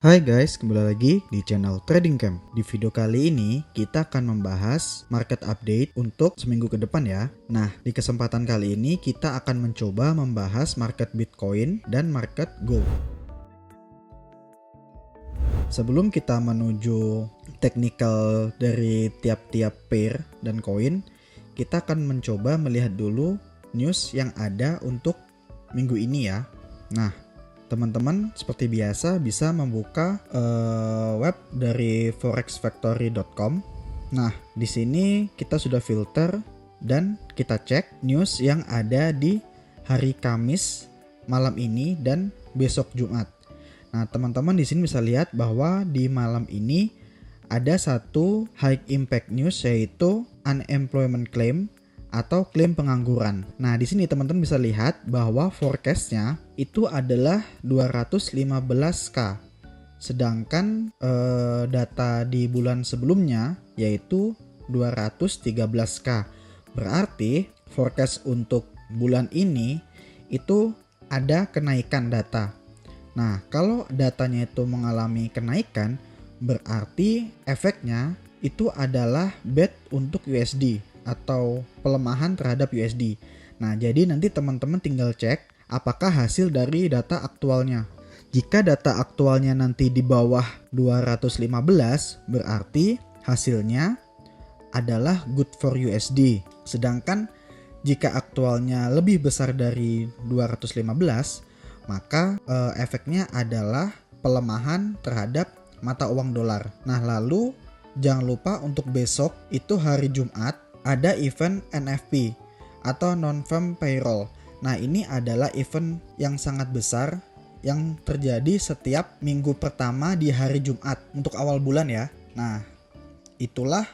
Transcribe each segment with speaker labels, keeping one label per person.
Speaker 1: Hai guys, kembali lagi di channel Trading Camp. Di video kali ini kita akan membahas market update untuk seminggu ke depan ya. Nah, di kesempatan kali ini kita akan mencoba membahas market Bitcoin dan market Gold. Sebelum kita menuju technical dari tiap-tiap pair dan koin, kita akan mencoba melihat dulu news yang ada untuk minggu ini ya. Nah, teman-teman seperti biasa bisa membuka web dari forexfactory.com. Nah, di sini kita sudah filter dan kita cek news yang ada di hari Kamis malam ini dan besok Jumat. Nah, teman-teman di sini bisa lihat bahwa di malam ini ada satu high impact news yaitu unemployment claim atau klaim pengangguran. Nah, di sini teman-teman bisa lihat bahwa forecast-nya itu adalah 215k. Sedangkan data di bulan sebelumnya yaitu 213k. Berarti forecast untuk bulan ini itu ada kenaikan data. Nah, kalau datanya itu mengalami kenaikan, berarti efeknya itu adalah bet untuk USD atau pelemahan terhadap USD. Nah, jadi nanti teman-teman tinggal cek apakah hasil dari data aktualnya. Jika data aktualnya nanti di bawah 215, berarti hasilnya adalah good for USD. Sedangkan jika aktualnya lebih besar dari 215, maka efeknya adalah pelemahan terhadap mata uang dolar. Nah, lalu jangan lupa untuk besok itu hari Jumat ada event NFP atau non-farm payroll. Nah, ini adalah event yang sangat besar yang terjadi setiap minggu pertama di hari Jumat untuk awal bulan ya. Nah, itulah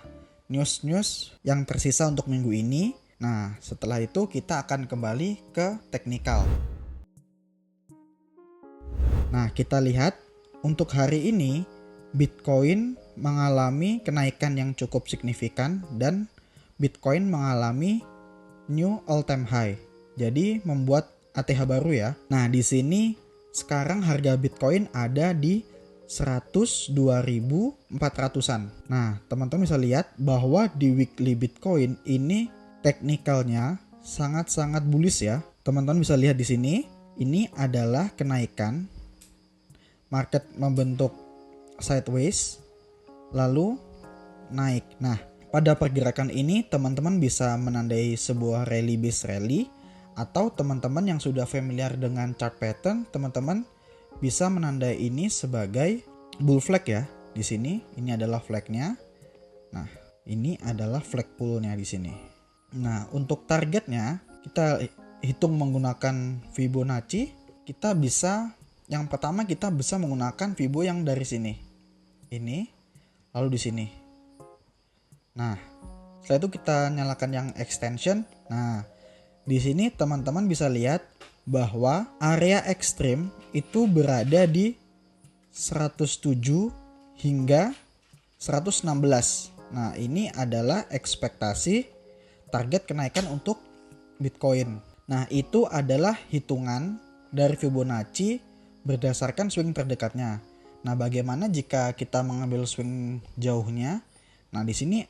Speaker 1: news-news yang tersisa untuk minggu ini. Nah, setelah itu kita akan kembali ke teknikal. Nah, kita lihat untuk hari ini Bitcoin mengalami kenaikan yang cukup signifikan dan Bitcoin mengalami new all-time high. Jadi membuat ATH baru ya. Nah, di sini sekarang harga Bitcoin ada di 102.400-an. Nah, teman-teman bisa lihat bahwa di weekly Bitcoin ini teknikalnya sangat-sangat bullish ya. Teman-teman bisa lihat di sini, ini adalah kenaikan. Market membentuk sideways lalu naik. Nah, pada pergerakan ini teman-teman bisa menandai sebuah rally base rally, atau teman-teman yang sudah familiar dengan chart pattern, teman-teman bisa menandai ini sebagai bull flag ya. Di sini ini adalah flagnya. Nah, ini adalah flag pullnya di sini. Nah, untuk targetnya kita hitung menggunakan Fibonacci. Kita bisa, yang pertama kita bisa menggunakan Fibo yang dari sini. Ini, lalu di sini. Nah, setelah itu kita nyalakan yang extension. Nah, di sini teman-teman bisa lihat bahwa area ekstrim itu berada di 107 hingga 116. Nah, ini adalah ekspektasi target kenaikan untuk Bitcoin. Nah, itu adalah hitungan dari Fibonacci berdasarkan swing terdekatnya. Nah, bagaimana jika kita mengambil swing jauhnya? Nah, di sini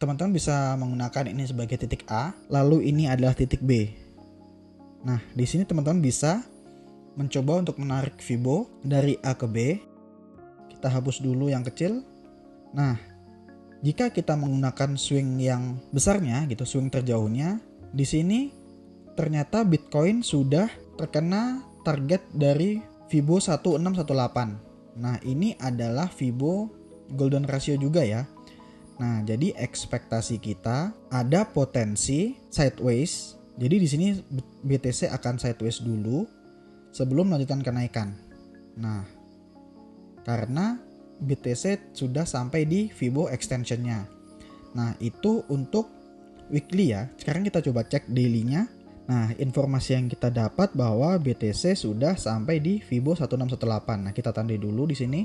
Speaker 1: teman-teman bisa menggunakan ini sebagai titik A, lalu ini adalah titik B. Nah, di sini teman-teman bisa mencoba untuk menarik Fibo dari A ke B. Kita hapus dulu yang kecil. Nah, jika kita menggunakan swing yang besarnya gitu, swing terjauhnya, di sini ternyata Bitcoin sudah terkena target dari Fibo 1618. Nah, ini adalah Fibo golden ratio juga ya. Nah, jadi ekspektasi kita ada potensi sideways. Jadi di sini BTC akan sideways dulu sebelum melanjutkan kenaikan. Nah, karena BTC sudah sampai di Fibo extensionnya. Nah, itu untuk weekly ya. Sekarang kita coba cek daily-nya. Nah, informasi yang kita dapat bahwa BTC sudah sampai di Fibo 1618. Nah, kita tandai dulu di sini.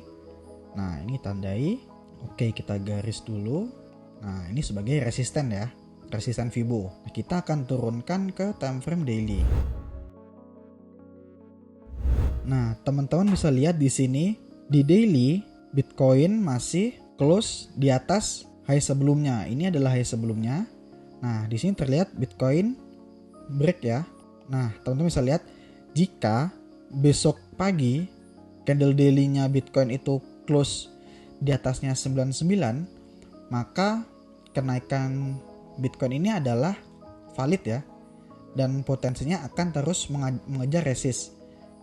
Speaker 1: Nah, ini tandai. Oke, kita garis dulu. Nah, ini sebagai resisten ya. Resisten Fibo. Nah, kita akan turunkan ke time frame daily. Nah, teman-teman bisa lihat di sini Di daily, Bitcoin masih close di atas high sebelumnya. Ini adalah high sebelumnya. Nah, di sini terlihat Bitcoin break ya. Nah, teman-teman bisa lihat jika besok pagi candle daily-nya Bitcoin itu close di atasnya 99, maka kenaikan Bitcoin ini adalah valid ya, dan potensinya akan terus mengejar resist.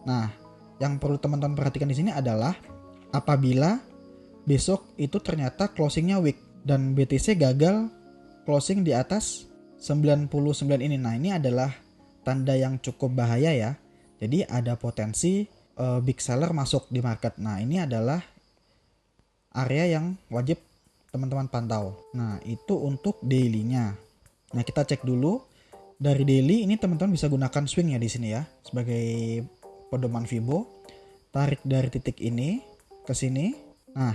Speaker 1: Nah, yang perlu teman-teman perhatikan di sini adalah apabila besok itu ternyata closingnya weak dan BTC gagal closing di atas 99 ini. Nah, ini adalah tanda yang cukup bahaya ya. Jadi ada potensi big seller masuk di market. Nah, ini adalah area yang wajib teman-teman pantau. Nah, itu untuk daily-nya. Nah, kita cek dulu dari daily ini teman-teman bisa gunakan swing ya di sini ya sebagai pedoman Fibo. Tarik dari titik ini ke sini. Nah,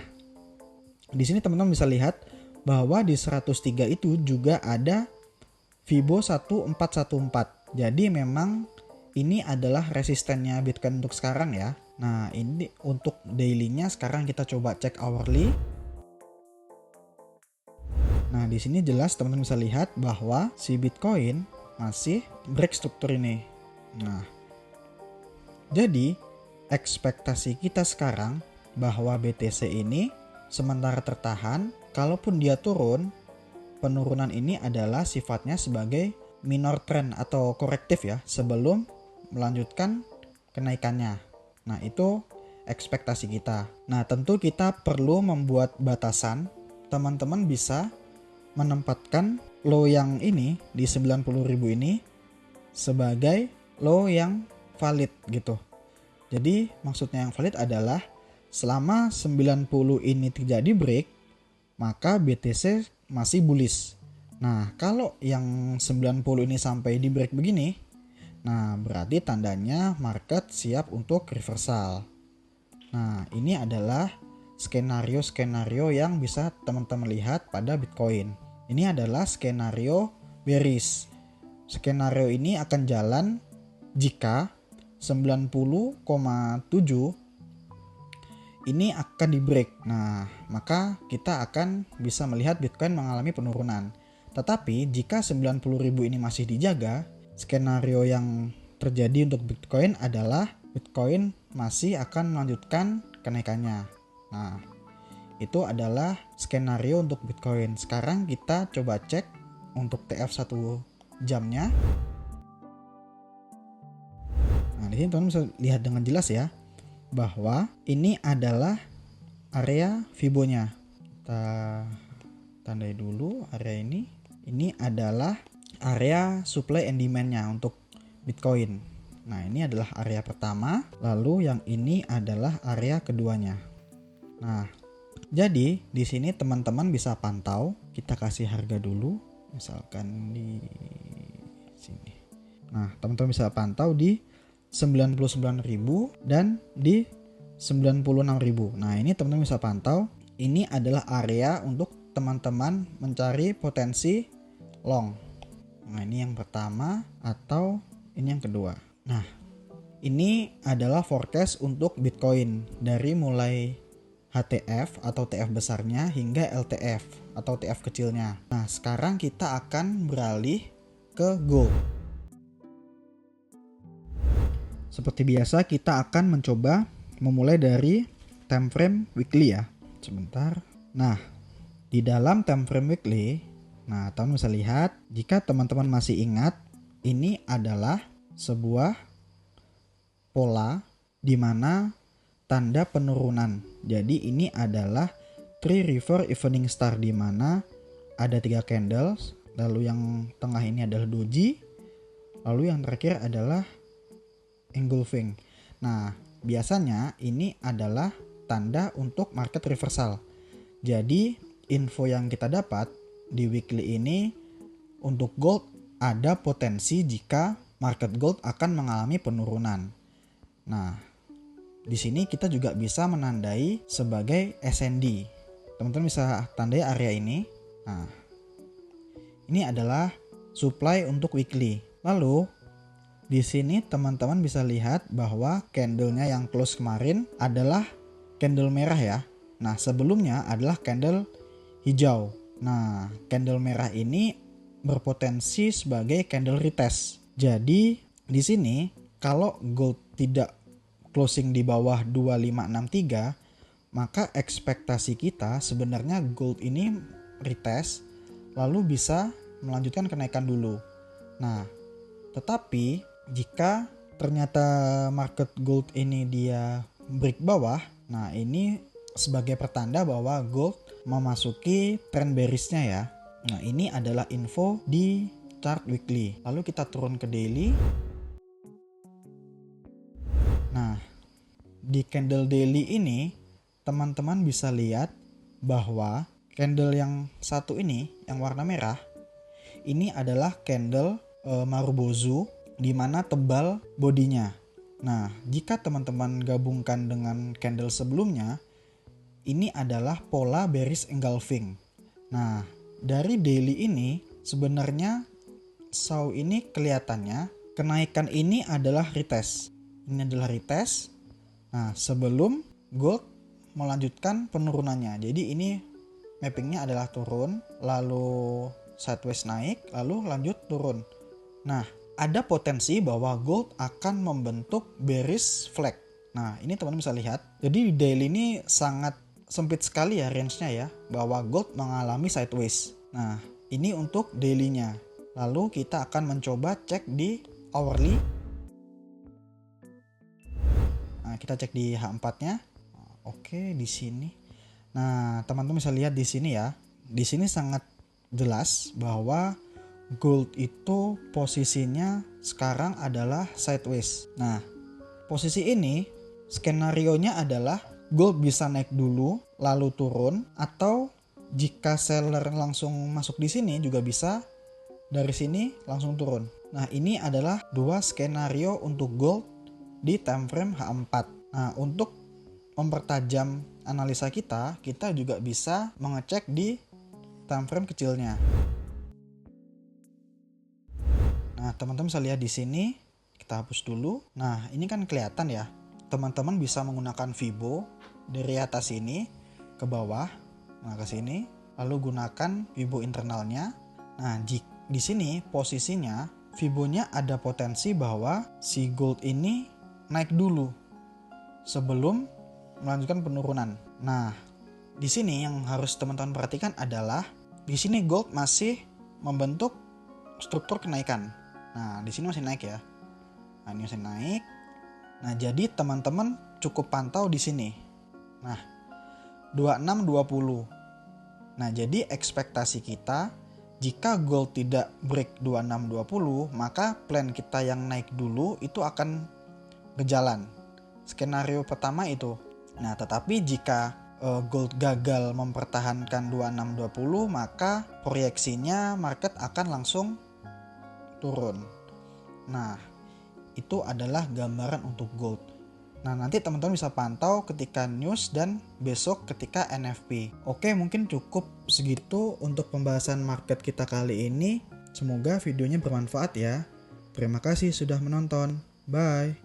Speaker 1: di sini teman-teman bisa lihat bahwa di 103 itu juga ada Fibo 1414. Jadi memang ini adalah resistennya Bitcoin untuk sekarang ya. Nah, ini untuk daily-nya. Sekarang kita coba cek hourly. Nah, di sini jelas teman-teman bisa lihat bahwa si Bitcoin masih break struktur ini. Nah, jadi ekspektasi kita sekarang bahwa BTC ini sementara tertahan, kalaupun dia turun, penurunan ini adalah sifatnya sebagai minor trend atau korektif ya, sebelum melanjutkan kenaikannya. Nah, itu ekspektasi kita. Nah, tentu kita perlu membuat batasan. Teman-teman bisa menempatkan low yang ini di 90.000 ini sebagai low yang valid gitu. Jadi maksudnya yang valid adalah selama 90 ini terjadi break, maka BTC masih bullish. Nah, kalau yang 90 ini sampai di break begini, nah berarti tandanya market siap untuk reversal. Nah, ini adalah skenario-skenario yang bisa teman-teman lihat pada Bitcoin. Ini adalah skenario bearish. Skenario ini akan jalan jika 90,7 ini akan di break. Nah, maka kita akan bisa melihat Bitcoin mengalami penurunan. Tetapi jika 90.000 ini masih dijaga, skenario yang terjadi untuk Bitcoin adalah Bitcoin masih akan melanjutkan kenaikannya. Nah, itu adalah skenario untuk Bitcoin. Sekarang kita coba cek untuk TF 1 jamnya. Nah, di sini teman-teman bisa lihat dengan jelas ya bahwa ini adalah area Fibonya. Kita tandai dulu area ini. Ini adalah area supply and demand-nya untuk Bitcoin. Nah, ini adalah area pertama, lalu yang ini adalah area keduanya. Nah, jadi di sini teman-teman bisa pantau. Kita kasih harga dulu, misalkan di sini. Nah, teman-teman bisa pantau di 99.000 dan di 96.000. Nah, ini teman-teman bisa pantau. Ini adalah area untuk teman-teman mencari potensi long. Nah, ini yang pertama atau ini yang kedua. Nah, ini adalah forecast untuk Bitcoin dari mulai HTF atau TF besarnya hingga LTF atau TF kecilnya. Nah, sekarang kita akan beralih ke gold. Seperti biasa kita akan mencoba memulai dari time frame weekly ya. Sebentar. Nah, di dalam time frame weekly, nah, teman bisa lihat, jika teman-teman masih ingat, ini adalah sebuah pola di mana tanda penurunan. Jadi ini adalah Three River Evening Star di mana ada 3 candles, lalu yang tengah ini adalah doji, lalu yang terakhir adalah engulfing. Nah, biasanya ini adalah tanda untuk market reversal. Jadi info yang kita dapat di weekly ini untuk gold ada potensi jika market gold akan mengalami penurunan. Nah, di sini kita juga bisa menandai sebagai SND. Teman-teman bisa tandai area ini. Nah, ini adalah supply untuk weekly. Lalu di sini teman-teman bisa lihat bahwa candlenya yang close kemarin adalah candle merah ya. Nah, sebelumnya adalah candle hijau. Nah, candle merah ini berpotensi sebagai candle retest. Jadi, di sini kalau gold tidak closing di bawah 2563, maka ekspektasi kita sebenarnya gold ini retest lalu bisa melanjutkan kenaikan dulu. Nah, tetapi jika ternyata market gold ini dia break bawah, nah ini sebagai pertanda bahwa gold memasuki trend bearishnya ya. Nah, ini adalah info di chart weekly. Lalu kita turun ke daily. Nah, di candle daily ini teman-teman bisa lihat bahwa candle yang satu ini yang warna merah ini adalah candle Marubozu di mana tebal bodinya. Nah, jika teman-teman gabungkan dengan candle sebelumnya, ini adalah pola bearish engulfing. Nah, dari daily ini sebenarnya saw ini kelihatannya kenaikan ini adalah retest. Ini adalah retest. Nah, sebelum gold melanjutkan penurunannya. Jadi ini mappingnya adalah turun, lalu sideways naik, lalu lanjut turun. Nah, ada potensi bahwa gold akan membentuk bearish flag. Nah, ini teman-teman bisa lihat. Jadi di daily ini sangat sempit sekali ya range-nya ya, bahwa gold mengalami sideways. Nah, ini untuk daily-nya. Lalu kita akan mencoba cek di hourly. Nah, kita cek di H4-nya. Oke, di sini. Nah, teman-teman bisa lihat di sini ya. Di sini sangat jelas bahwa gold itu posisinya sekarang adalah sideways. Nah, posisi ini skenarionya adalah gold bisa naik dulu lalu turun, atau jika seller langsung masuk di sini juga bisa dari sini langsung turun. Nah, ini adalah dua skenario untuk gold di time frame H4. Nah, untuk mempertajam analisa kita juga bisa mengecek di time frame kecilnya. Nah, teman-teman bisa lihat di sini, kita hapus dulu. Nah, ini kan kelihatan ya. Teman-teman bisa menggunakan Fibo dari atas ini ke bawah, nah ke sini, lalu gunakan Fibo internalnya. Nah, di sini posisinya Fibonya ada potensi bahwa si gold ini naik dulu sebelum melanjutkan penurunan. Nah, di sini yang harus teman-teman perhatikan adalah di sini gold masih membentuk struktur kenaikan. Nah, di sini masih naik ya. Nah, ini masih naik. Nah, jadi teman-teman cukup pantau di sini. Nah, 2620. Nah, jadi ekspektasi kita jika gold tidak break 2620, maka plan kita yang naik dulu itu akan berjalan. Skenario pertama itu. Nah, tetapi jika gold gagal mempertahankan 2620, maka proyeksinya market akan langsung turun. Nah, itu adalah gambaran untuk gold. Nah, nanti teman-teman bisa pantau ketika news dan besok ketika NFP. Oke, mungkin cukup segitu untuk pembahasan market kita kali ini. Semoga videonya bermanfaat ya. Terima kasih sudah menonton. Bye.